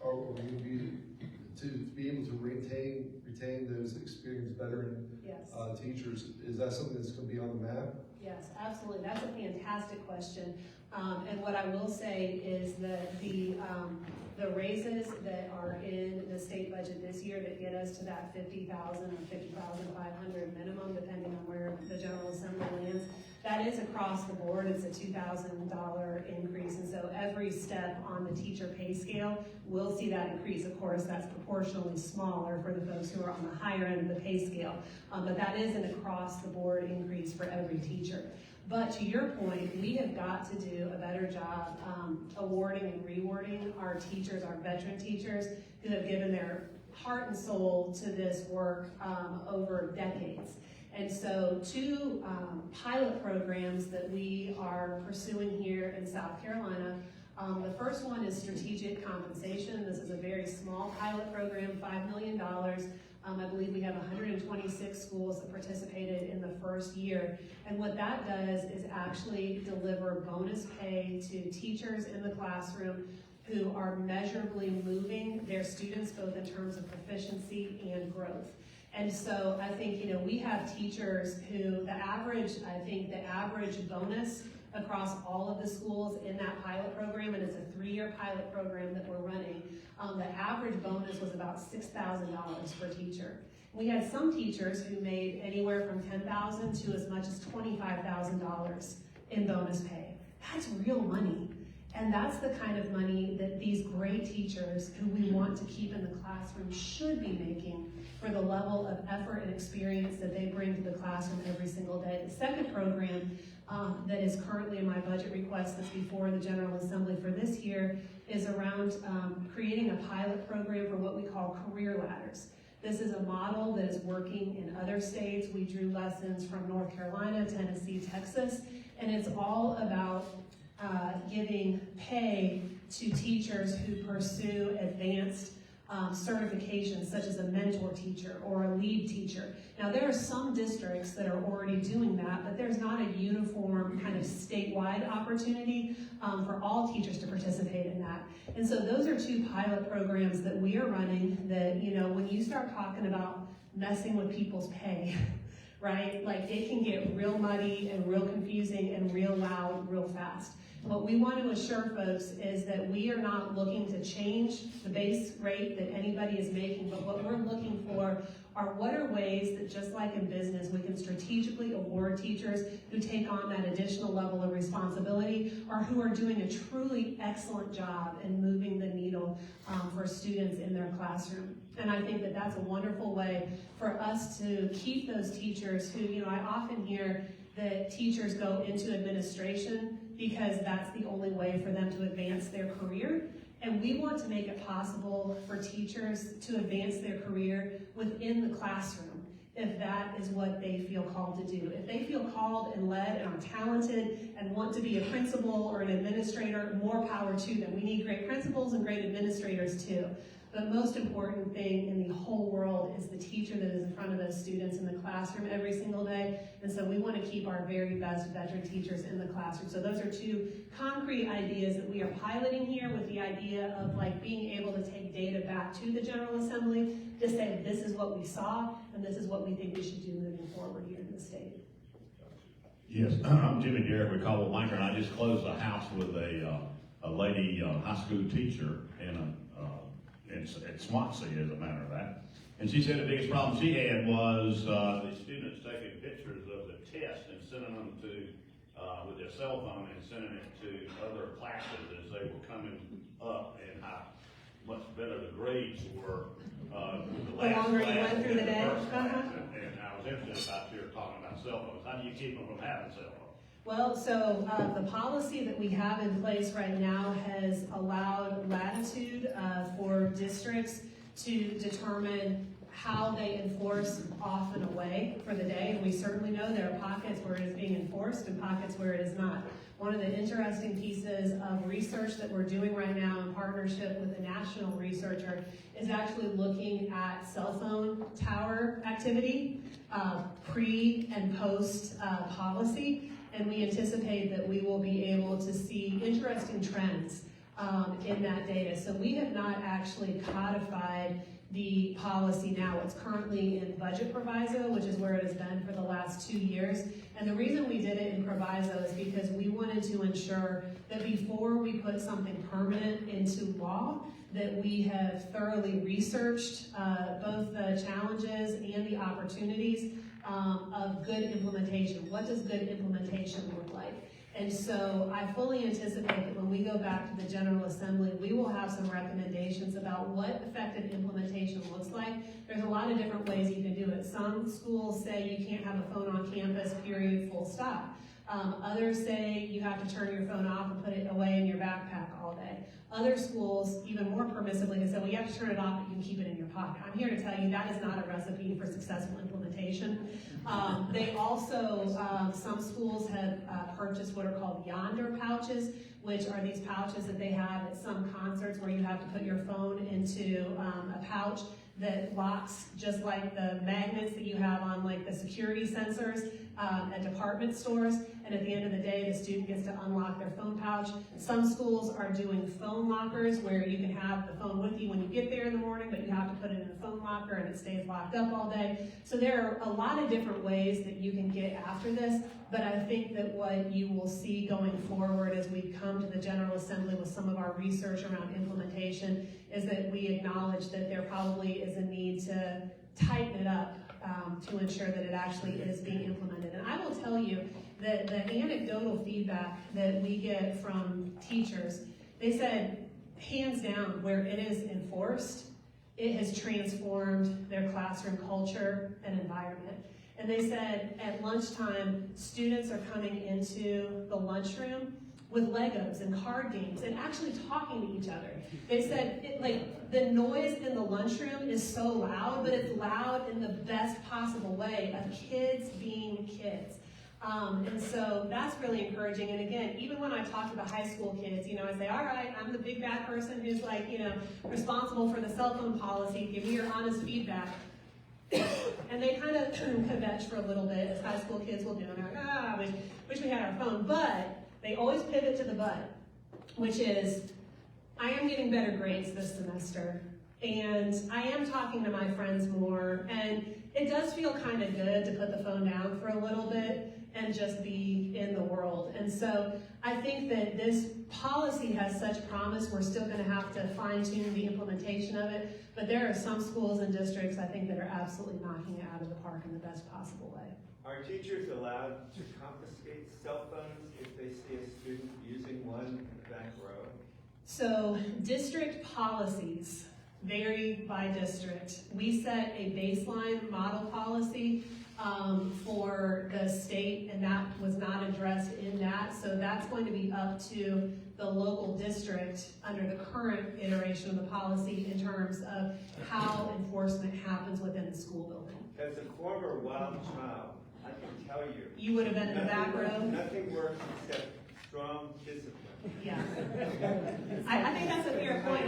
are we going to be able to retain those experienced veteran Yes. teachers? Is that something that's going to be on the map? Yes, absolutely. That's a fantastic question. And what I will say is that the raises that are in the state budget this year that get us to that 50,000 or 50,500 minimum, depending on where the General Assembly lands, that is across the board. It's a $2,000 increase. And so every step on the teacher pay scale will see that increase. Of course, that's proportionally smaller for the folks who are on the higher end of the pay scale. But that is an across the board increase for every teacher. But to your point, we have got to do a better job awarding and rewarding our teachers, our veteran teachers, who have given their heart and soul to this work over decades. And so 2 pilot programs that we are pursuing here in South Carolina. The first one is strategic compensation. This is a very small pilot program, $5 million. I believe we have 126 schools that participated in the first year. And what that does is actually deliver bonus pay to teachers in the classroom who are measurably moving their students, both in terms of proficiency and growth. And so I think, we have teachers who the average bonus across all of the schools in that pilot program, and it's a 3-year pilot program that we're running, the average bonus was about $6,000 per teacher. We had some teachers who made anywhere from $10,000 to as much as $25,000 in bonus pay. That's real money. And that's the kind of money that these great teachers who we want to keep in the classroom should be making for the level of effort and experience that they bring to the classroom every single day. The second program that is currently in my budget request that's before the General Assembly for this year is around creating a pilot program for what we call career ladders. This is a model that is working in other states. We drew lessons from North Carolina, Tennessee, Texas, and it's all about giving pay to teachers who pursue advanced certifications, such as a mentor teacher or a lead teacher. Now, there are some districts that are already doing that, but there's not a uniform kind of statewide opportunity for all teachers to participate in that. And so those are 2 pilot programs that we are running that, when you start talking about messing with people's pay, right? Like, it can get real muddy and real confusing and real loud real fast. What we want to assure folks is that we are not looking to change the base rate that anybody is making, but what we're looking for are what are ways that, just like in business, we can strategically award teachers who take on that additional level of responsibility or who are doing a truly excellent job in moving the needle for students in their classroom. And I think that that's a wonderful way for us to keep those teachers who, I often hear that teachers go into administration because that's the only way for them to advance their career. And we want to make it possible for teachers to advance their career within the classroom, if that is what they feel called to do. If they feel called and led and are talented and want to be a principal or an administrator, more power to them. We need great principals and great administrators too. The most important thing in the whole world is the teacher that is in front of those students in the classroom every single day. And so we want to keep our very best veteran teachers in the classroom. So those are 2 concrete ideas that we are piloting here, with the idea of being able to take data back to the General Assembly to say this is what we saw and this is what we think we should do moving forward here in the state. Yes, I'm Jimmy Garrett with Caldwell Banker, and I just closed a house with a lady high school teacher at Swansea, as a matter of fact. And she said the biggest problem she had was the students taking pictures of the test and sending them to, with their cell phone, and sending it to other classes as they were coming up, and how much better the grades were with the last longer you class went through than the day. first class. And I was interested about you talking about cell phones. How do you keep them from having cell phones? Well, so the policy that we have in place right now has allowed latitude for districts to determine how they enforce off and away for the day. And we certainly know there are pockets where it is being enforced and pockets where it is not. One of the interesting pieces of research that we're doing right now in partnership with a national researcher is actually looking at cell phone tower activity, pre and post policy. And we anticipate that we will be able to see interesting trends in that data. So we have not actually codified the policy now. It's currently in budget proviso, which is where it has been for the last 2 years. And the reason we did it in proviso is because we wanted to ensure that before we put something permanent into law, that we have thoroughly researched both the challenges and the opportunities of good implementation. What does good implementation look like? And so I fully anticipate that when we go back to the General Assembly, we will have some recommendations about what effective implementation looks like. There's a lot of different ways you can do it. Some schools say you can't have a phone on campus, period, full stop. Others say you have to turn your phone off and put it away in your backpack all day. Other schools, even more permissively, have said, well, you have to turn it off, but you can keep it in your pocket. I'm here to tell you that is not a recipe for successful implementation. They also, some schools have purchased what are called Yonder pouches, which are these pouches that they have at some concerts where you have to put your phone into a pouch that locks just like the magnets that you have on like the security sensors at department stores. And at the end of the day, the student gets to unlock their phone pouch. Some schools are doing phone lockers where you can have the phone with you when you get there in the morning, but you have to put it in a phone locker and it stays locked up all day. So there are a lot of different ways that you can get after this, but I think that what you will see going forward as we come to the General Assembly with some of our research around implementation is that we acknowledge that there probably is a need to tighten it up to ensure that it actually is being implemented. And I will tell you that the anecdotal feedback that we get from teachers, they said, hands down, where it is enforced, it has transformed their classroom culture and environment. And they said at lunchtime, students are coming into the lunchroom with Legos and card games and actually talking to each other. They said, the noise in the lunchroom is so loud, but it's loud in the best possible way of kids being kids. And so that's really encouraging. And again, even when I talk to the high school kids, I say, all right, I'm the big bad person who's responsible for the cell phone policy. Give me your honest feedback. And they kind of kvetch for a little bit, as high school kids will do. And they're like, wish we had our phone. But they always pivot to the but, which is, I am getting better grades this semester. And I am talking to my friends more. And it does feel kind of good to put the phone down for a little bit and just be in the world. And so I think that this policy has such promise. We're still going to have to fine-tune the implementation of it. But there are some schools and districts, I think, that are absolutely knocking it out of the park in the best possible way. Are teachers allowed to confiscate cell phones if they see a student using one in the back row? So district policies vary by district. We set a baseline model policy for the state, and that was not addressed in that. So that's going to be up to the local district under the current iteration of the policy in terms of how enforcement happens within the school building. As a former wild child, I can tell you. You would have been in the back row? Nothing works except strong discipline. Yeah. I think that's a fair point.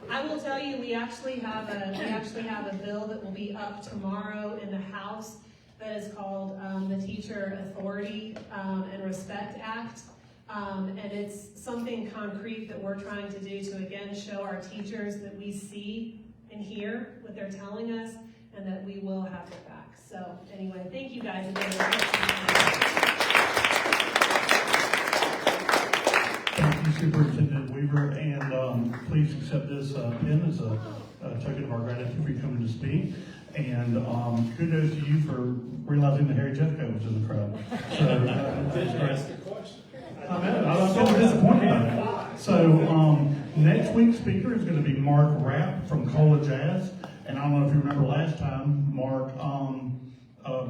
I will tell you, we actually have a bill that will be up tomorrow in the House that is called the Teacher Authority and Respect Act. And it's something concrete that we're trying to do to, again, show our teachers that we see and hear what they're telling us and that we will have their back. So anyway, thank you guys again. Thank you, Superintendent Weaver, and please accept this pin as a token of our gratitude for you coming to speak. And kudos to you for realizing that Harry Jeffco was in the crowd. So it's great. I know, I was so disappointed about it. So next week's speaker is going to be Mark Rapp from Cola Jazz. And I don't know if you remember last time, Mark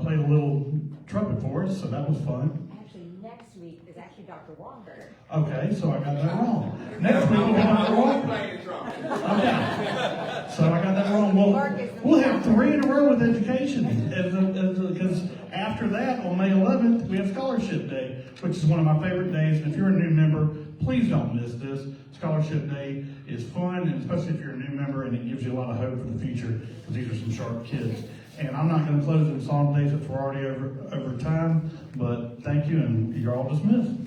played a little trumpet for us, so that was fun. Actually, next week is actually Dr. Walker. Okay, so I got that wrong. Next week we'll have Dr. Walker. Playing the trumpet. Okay. So I got that wrong. Well, We'll have 3 in a row with education, because after that, on May 11th, we have Scholarship Day, which is one of my favorite days. And if you're a new member, please don't miss this. Scholarship Day is fun, and especially if you're a new member, and it gives you a lot of hope for the future, because these are some sharp kids. And I'm not going to close in solemn days if we're already over time, but thank you, and you're all dismissed.